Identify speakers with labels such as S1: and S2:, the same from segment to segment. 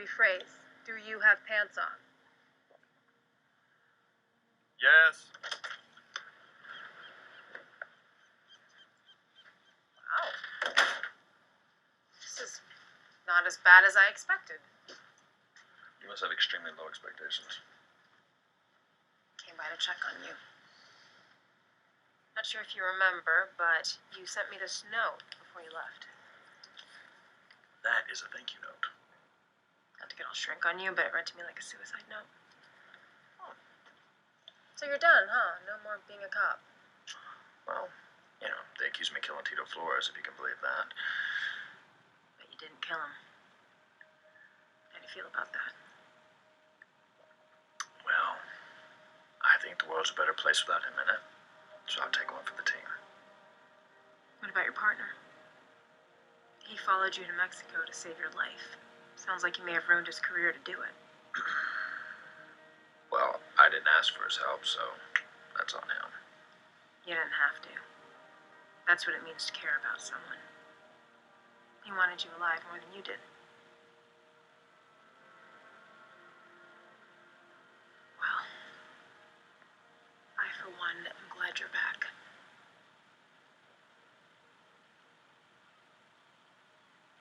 S1: rephrase. Do you have pants on?
S2: Yes.
S1: Wow. This is not as bad as I expected.
S2: You must have extremely low expectations.
S1: Came by to check on you. Not sure if you remember, but you sent me this note before you left.
S2: That is a thank you note.
S1: Not to get all shrink on you, but it read to me like a suicide note. Oh. So you're done, huh? No more being a cop.
S2: Well, you know, they accuse me of killing Tito Flores, if you can believe that.
S1: But you didn't kill him. How do you feel about that?
S2: Well, I think the world's a better place without him in it. So I'll take one for the team.
S1: What about your partner? He followed you to Mexico to save your life. Sounds like he may have ruined his career to do it.
S2: Well, I didn't ask for his help, so that's on him.
S1: You didn't have to. That's what it means to care about someone. He wanted you alive more than you did. Well, I, for one, am glad you're back.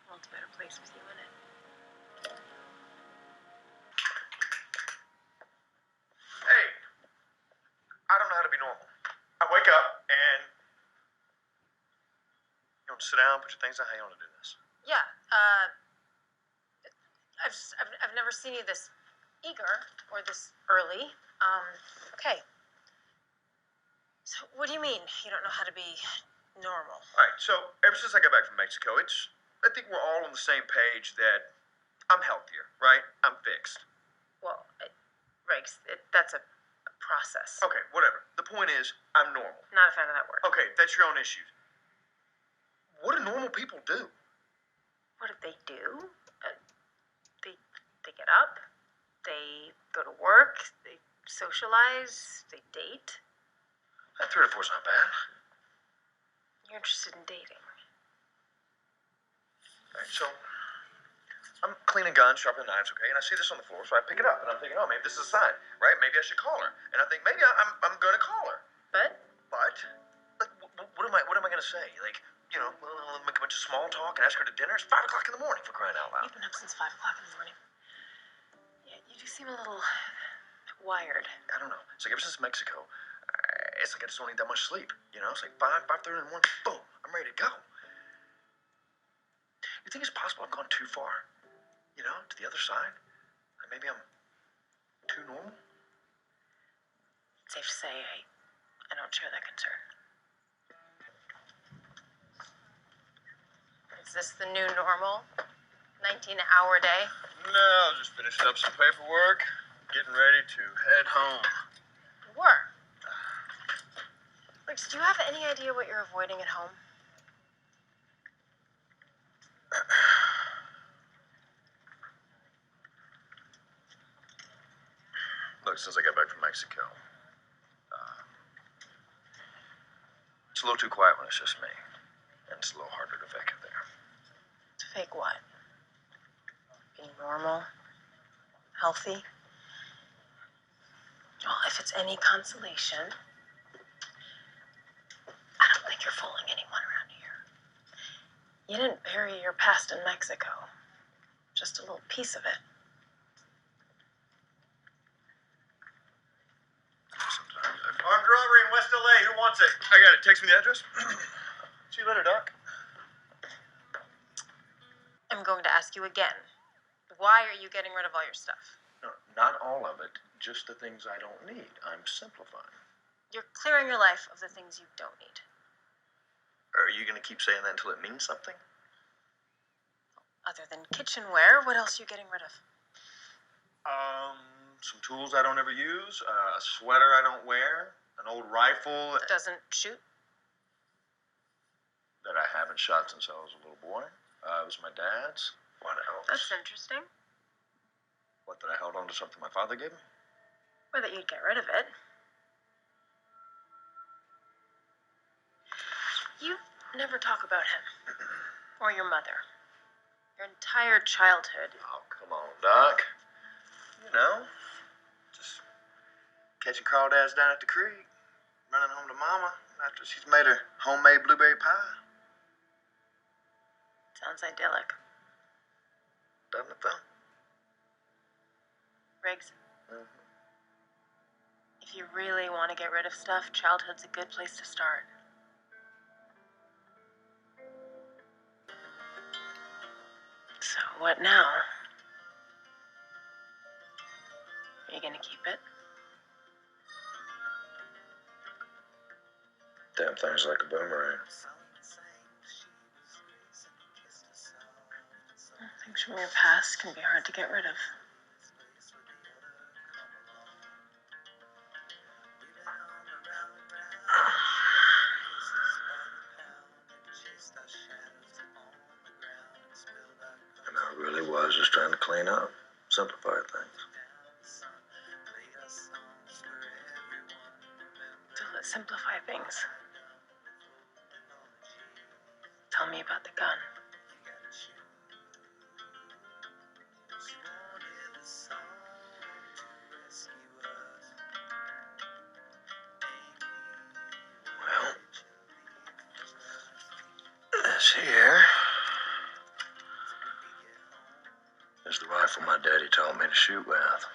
S1: The world's a better place with you in it.
S2: Hey, I don't know how to be normal. I wake up and you want to sit down, put your things down. How you want to do this?
S1: Yeah, I've never seen you this eager or this early. Okay. So what do you mean you don't know how to be normal?
S2: All right. So ever since I got back from Mexico, I think we're all on the same page that I'm healthier, right? I'm fixed.
S1: Well, Riggs, that's a process.
S2: Okay, whatever. The point is, I'm normal.
S1: Not a fan of that word.
S2: Okay, that's your own issues. What do normal people do?
S1: What did they do? They get up, they go to work, they socialize, they date.
S2: 3 or 4's not bad.
S1: You're interested in dating.
S2: All right, so I'm cleaning guns, sharpening knives, okay? And I see this on the floor, so I pick it up, and I'm thinking, oh, maybe this is a sign, right? Maybe I should call her. And I think maybe I'm gonna call her.
S1: But
S2: But like, what am I gonna say? Like, you know, make a bunch of small talk and ask her to dinner. It's 5 o'clock in the morning, for crying out loud.
S1: you've been up since 5 o'clock in the morning. Yeah, you do seem a little wired.
S2: I don't know. It's like ever since Mexico, it's like I just don't need that much sleep. You know, it's like 5:30 in the morning. Boom, I'm ready to go. You think it's possible I've gone too far? You know, to the other side? Like maybe I'm too normal?
S1: It's safe to say I don't share that concern. Is this the new normal? 19-hour day?
S2: No, just finishing up some paperwork, getting ready to head home.
S1: Work. Riggs, do you have any idea what you're avoiding at home?
S2: Look, since I got back from Mexico, it's a little too quiet when it's just me. And it's a little harder to fake it there.
S1: To fake what? Being normal? Healthy? Well, if it's any consolation, I don't think you're fooling anyone around here. You didn't bury your past in Mexico. Just a little piece of it.
S2: Armed robbery in West LA. Who wants it? I got it. Text me the address. See you later, Doc.
S1: I'm going to ask you again. Why are you getting rid of all your stuff?
S2: No, not all of it. Just the things I don't need. I'm simplifying.
S1: You're clearing your life of the things you don't need.
S2: Are you going to keep saying that until it means something?
S1: Other than kitchenware, what else are you getting rid of?
S2: Some tools I don't ever use, a sweater I don't wear, an old rifle
S1: Doesn't shoot?
S2: that I haven't shot since I was a little boy. It was my dad's. What else?
S1: That's interesting.
S2: What, that I held on to something my father gave me?
S1: Or that you'd get rid of it. You never talk about him. Or your mother. Your entire childhood.
S2: Oh, come on, Doc. You know, just catching crawdads down at the creek, running home to Mama after she's made her homemade blueberry pie.
S1: Sounds idyllic.
S2: Doesn't it, though?
S1: Riggs, if you really want to get rid of stuff, childhood's a good place to start. So what now? Are you gonna keep it?
S2: Damn thing's like a boomerang.
S1: Things from your past can be hard to get rid of.
S2: And I really was just trying to clean up, simplify things.
S1: So let's simplify things. Tell me about the gun.
S2: Well, this here is the rifle my daddy taught me to shoot with.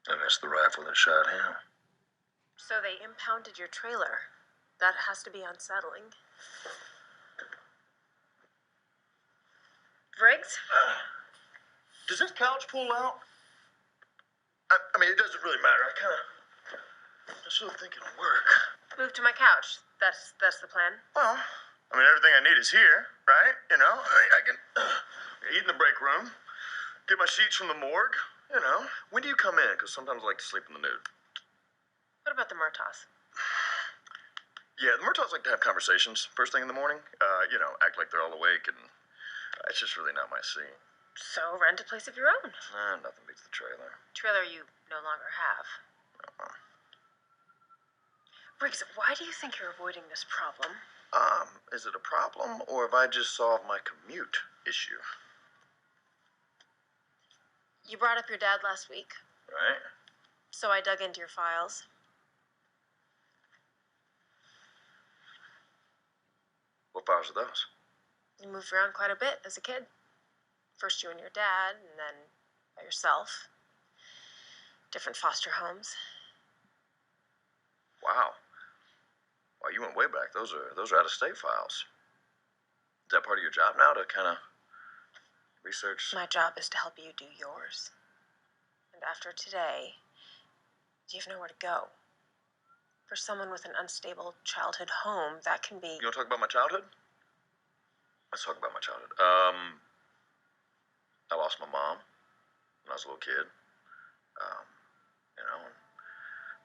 S2: And it's the rifle that shot him.
S1: So they impounded your trailer. That has to be unsettling. Riggs?
S2: Does this couch pull out? I mean, it doesn't really matter. I still think it'll work.
S1: Move to my couch. That's the plan.
S2: Well, I mean, everything I need is here, right? You know, I can eat in the break room, get my sheets from the morgue, you know. When do you come in? Because sometimes I like to sleep in the nude.
S1: What about the Murtaughs?
S2: Yeah, the Murtaughs like to have conversations first thing in the morning. You know, act like they're all awake, and it's just really not my scene.
S1: So rent a place of your own.
S2: Nothing beats the trailer.
S1: Trailer you no longer have. Riggs, why do you think you're avoiding this problem?
S2: Is it a problem, or have I just solved my commute issue?
S1: You brought up your dad last week,
S2: Right?
S1: so I dug into your files.
S2: What files are those?
S1: You moved around quite a bit as a kid. First you and your dad, and then by yourself. Different foster homes.
S2: Wow. Wow, you went way back. Those are out-of-state files. Is that part of your job now, to kind of research?
S1: My job is to help you do yours. And after today, you have nowhere to go. For someone with an unstable childhood home, that can be...
S2: You want to talk about my childhood? Let's talk about my childhood. I lost my mom when I was a little kid. You know, and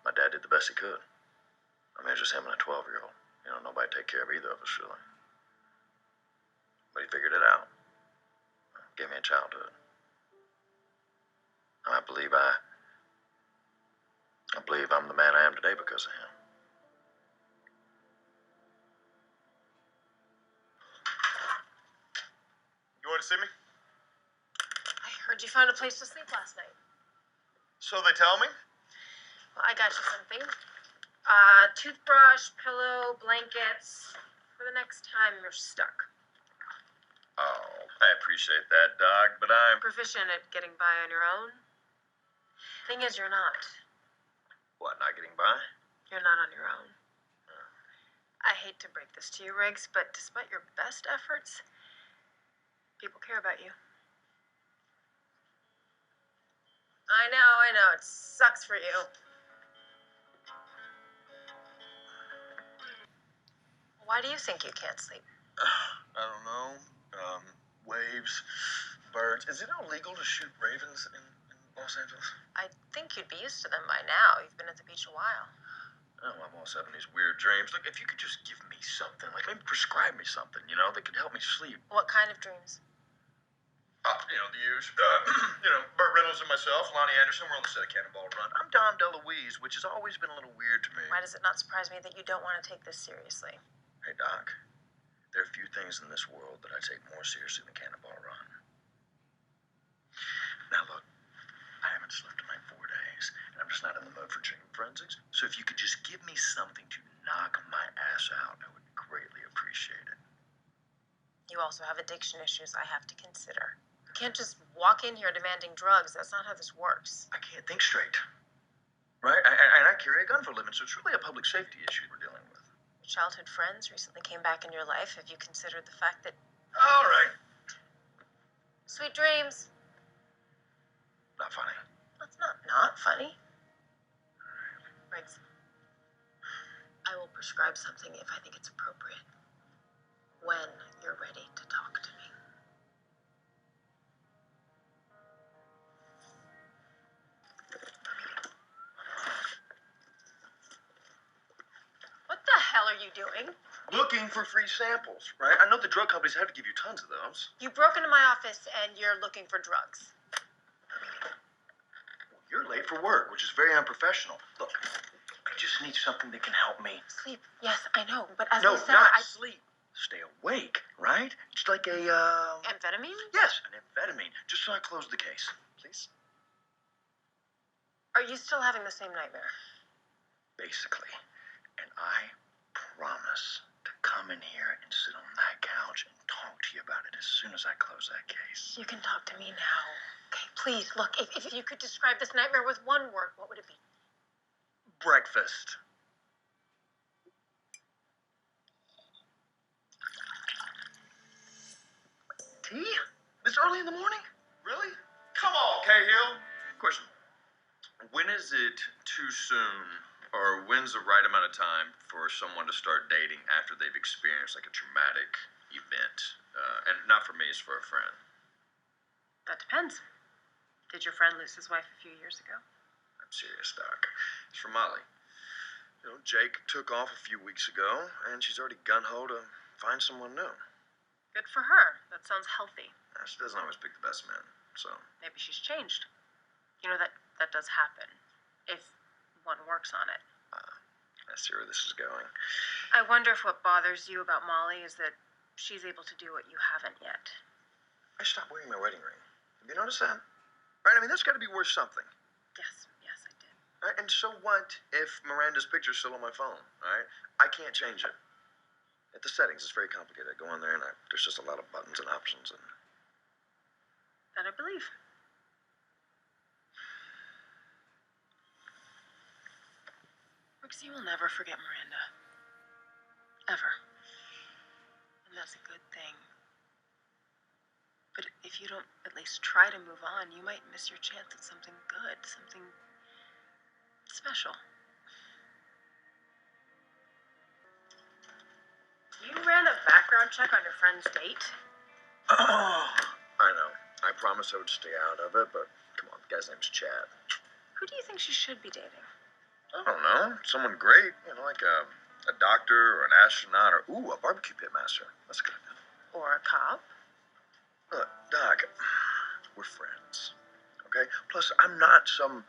S2: my dad did the best he could. I mean, it was just him and a 12-year-old. You know, nobody take care of either of us, really. But he figured it out. Gave me a childhood. I believe I'm the man I am today because of him. You want to see me?
S1: I heard you found a place to sleep last night.
S2: So they tell me?
S1: Well, I got you something. Toothbrush, pillow, blankets. For the next time you're stuck.
S2: Oh, I appreciate that, Doc, but I'm...
S1: Proficient at getting by on your own? Thing is, you're not.
S2: What, not getting by?
S1: You're not on your own. I hate to break this to you, Riggs, but despite your best efforts, people care about you. I know, it sucks for you. Why do you think you can't sleep?
S2: I don't know. Waves, birds. Is it illegal to shoot ravens in Los Angeles?
S1: I think you'd be used to them by now. You've been at the beach a while.
S2: Oh, I'm always having these weird dreams. Look, if you could just give me something, like maybe prescribe me something, you know, that could help me sleep.
S1: What kind of dreams?
S2: You know, the usual. You know, Burt Reynolds and myself, Lonnie Anderson, we're on the set of Cannonball Run. I'm Dom DeLuise, which has always been a little weird to me.
S1: Why does it not surprise me that you don't want to take this seriously?
S2: Hey, Doc, there are few things in this world that I take more seriously than Cannonball Run. Now, look, I haven't slept in like 4 days, and I'm just not in the mood for chicken forensics. So if you could just give me something to knock my ass out, I would greatly appreciate it.
S1: You also have addiction issues I have to consider. You can't just walk in here demanding drugs. That's not how this works.
S2: I can't think straight. Right? And I carry a gun for a living, so it's really a public safety issue we're dealing with.
S1: Your childhood friends recently came back in your life. Have you considered the fact that...
S2: All right.
S1: Sweet dreams.
S2: Not funny.
S1: That's not funny. Riggs, I will prescribe something if I think it's appropriate. When you're ready to talk to me. What the hell are you doing?
S2: Looking for free samples, right? I know the drug companies have to give you tons of those.
S1: You broke into my office and you're looking for drugs.
S2: You're late for work, which is very unprofessional. Look, I just need something that can help me.
S1: Sleep. Yes, I know. But as
S2: No,
S1: I said,
S2: not sleep. Stay awake, right? Just like a,
S1: Amphetamine?
S2: Yes, an amphetamine. Just so I close the case, please.
S1: Are you still having the same nightmare?
S2: Basically. And I promise to come in here and sit on that couch and talk to you about it as soon as I close that case.
S1: You can talk to me now. Okay, please, look, if you could describe this nightmare with one word, what would it be?
S2: Breakfast. Tea? This early in the morning? Really? Come on, Cahill.
S3: Question. When is it too soon, or when's the right amount of time for someone to start dating after they've experienced like a traumatic event? And not for me, it's for a friend.
S1: That depends. Did your friend lose his wife a few years ago?
S3: I'm serious, Doc. It's for Molly.
S2: You know, Jake took off a few weeks ago, and she's already gun-ho to find someone new.
S1: Good for her. That sounds healthy.
S2: She doesn't always pick the best men, so...
S1: Maybe she's changed. You know, that does happen. If one works on it.
S2: I see where this is going.
S1: I wonder if what bothers you about Molly is that she's able to do what you haven't yet.
S2: I stopped wearing my wedding ring. Have you noticed that? Right, I mean, that's got to be worth something.
S1: Yes, I did.
S2: Right? And so what if Miranda's picture's still on my phone, right? I can't change it. At the settings, it's very complicated. I go on there, and there's just a lot of buttons and options, and...
S1: That I believe. Rixie will never forget Miranda. Ever. And that's a good thing. But if you don't at least try to move on, you might miss your chance at something good, something special. You ran a background check on your friend's date?
S2: Oh, I know. I promised I would stay out of it, but come on, the guy's name's Chad.
S1: Who do you think she should be dating?
S2: I don't know. Someone great, like a doctor or an astronaut or, a barbecue pit master. That's good.
S1: Or a cop?
S2: Look, Doc, we're friends, okay? Plus, I'm not some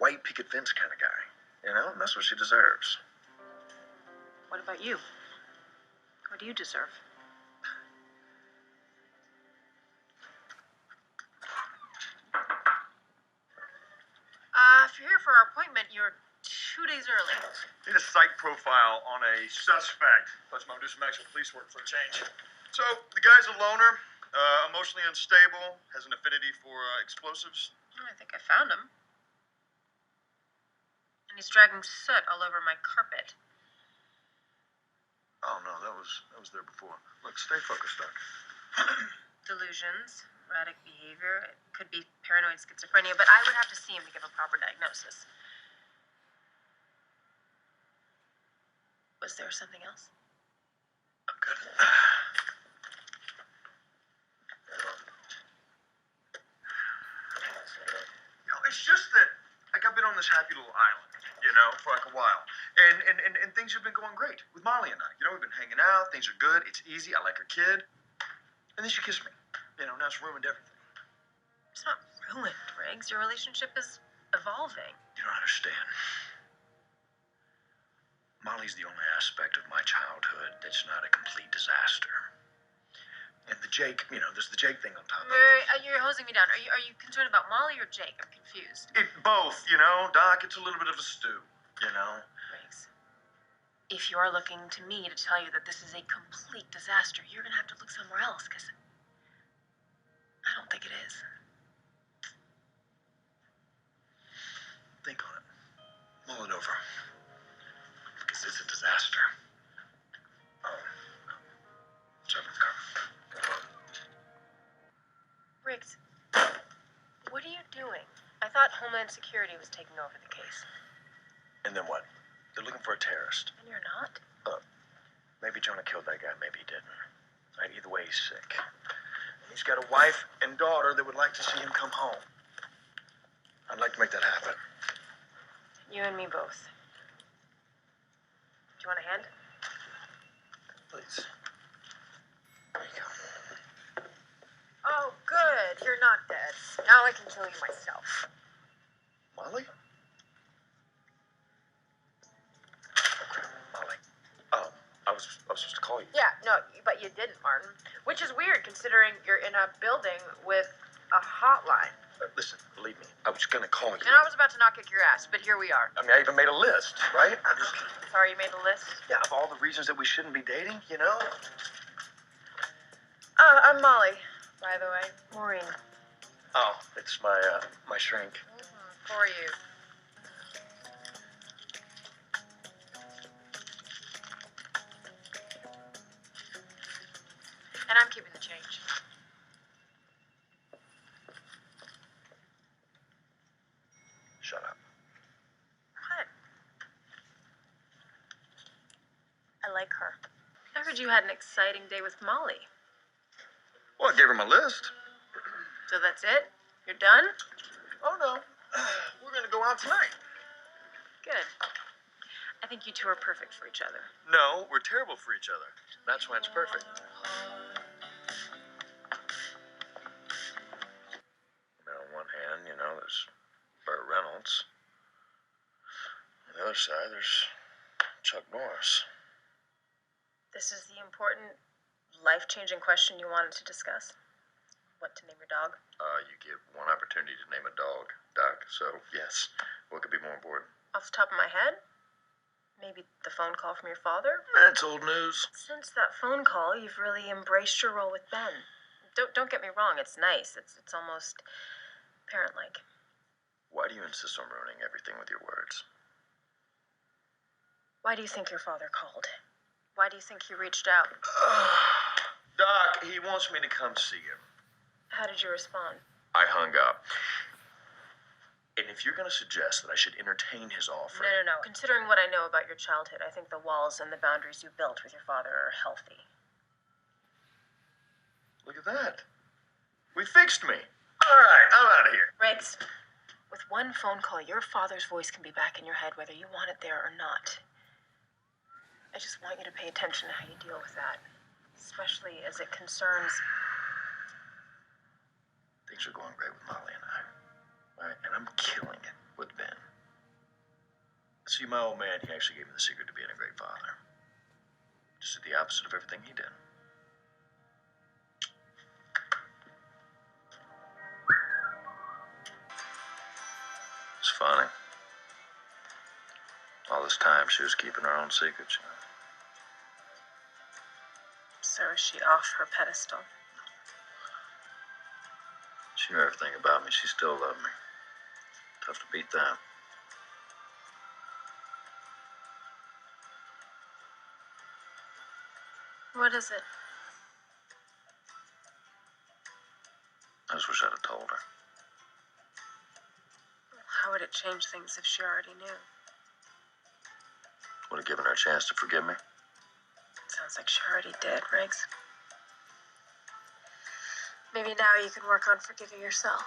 S2: white picket fence kind of guy, and that's what she deserves.
S1: What about you? What do you deserve? If you're here for our appointment, you're 2 days early.
S3: Need a psych profile on a suspect. Plus, I'm gonna do some actual police work for a change. So, the guy's a loner, emotionally unstable, has an affinity for explosives.
S1: I think I found him. And he's dragging soot all over my carpet.
S2: Oh, no, that was there before. Look, stay focused, Doc.
S1: Delusions, erratic behavior. It could be paranoid schizophrenia, but I would have to see him to give a proper diagnosis. Was there something else?
S2: I'm good. It's just that, I've been on this happy little island, for like a while. And things have been going great with Molly and I. We've been hanging out, things are good, it's easy, I like her kid. And then she kissed me. Now it's ruined everything.
S1: It's not ruined, Riggs. Your relationship is evolving.
S2: You don't understand. Molly's the only aspect of my childhood that's not a complete disaster. And the Jake, there's the Jake thing on top of it.
S1: You're hosing me down. Are you concerned about Molly or Jake? I'm confused.
S2: Both, Doc, it's a little bit of a stew,
S1: Riggs, if you are looking to me to tell you that this is a complete disaster, you're gonna have to look somewhere else, because I don't think it is.
S2: Think on it. Mull it over. Because it's a disaster. Sorry about the car.
S1: Riggs, what are you doing? I thought Homeland Security was taking over the case.
S2: And then what? They're looking for a terrorist.
S1: And you're not?
S2: Maybe Jonah killed that guy, maybe he didn't. Right, either way, he's sick. He's got a wife and daughter that would like to see him come home. I'd like to make that happen.
S1: You and me both. Do you want a hand?
S2: Please. There you go.
S1: Oh, good. You're not dead. Now I can kill you myself.
S2: Molly? Okay, Molly. I was supposed to call you.
S1: Yeah, no, but you didn't, Martin. Which is weird, considering you're in a building with a hotline.
S2: Listen, believe me, I was gonna call you.
S1: And I was about to not kick your ass, but here we are.
S2: I mean, I even made a list, right?
S1: Sorry, you made a list?
S2: Yeah, of all the reasons that we shouldn't be dating,
S1: I'm Molly, by the way. Maureen.
S2: Oh, it's my shrink.
S1: For you. And I'm keeping the change.
S2: Shut up.
S1: What? I like her. I heard you had an exciting day with Molly.
S3: Well, I gave her my list.
S1: So that's it? You're done?
S2: Oh, no. We're gonna go out tonight.
S1: Good. I think you two are perfect for each other.
S3: No, we're terrible for each other.
S2: That's why it's perfect. On one hand, there's Burt Reynolds. On the other side, there's Chuck Norris.
S1: This is the important, life-changing question you wanted to discuss. What to name your dog?
S3: You get one opportunity to name a dog, Doc. So, yes. What could be more important?
S1: Off the top of my head? Maybe the phone call from your father?
S2: That's old news.
S1: Since that phone call, you've really embraced your role with Ben. Don't get me wrong, it's nice. It's almost parent-like.
S3: Why do you insist on ruining everything with your words?
S1: Why do you think your father called? Why do you think he reached out?
S3: Doc, he wants me to come see him.
S1: How did you respond?
S3: I hung up. And if you're going to suggest that I should entertain his offer...
S1: No. Considering what I know about your childhood, I think the walls and the boundaries you built with your father are healthy.
S3: Look at that. We fixed me. All right, I'm out of here.
S1: Riggs, with one phone call, your father's voice can be back in your head whether you want it there or not. I just want you to pay attention to how you deal with that, especially as it concerns...
S2: Things are going great with Molly and I. Right? And I'm killing it with Ben. See, my old man, he actually gave me the secret to being a great father. Just did the opposite of everything he did. It's funny. All this time, she was keeping her own secrets,
S1: So is she off her pedestal?
S2: She knew everything about me. She still loved me. Tough to beat that.
S1: What is it?
S2: I just wish I'd have told her.
S1: How would it change things if she already knew?
S2: Would have given her a chance to forgive me.
S1: Sounds like she already did, Riggs. Maybe now you can work on forgiving yourself.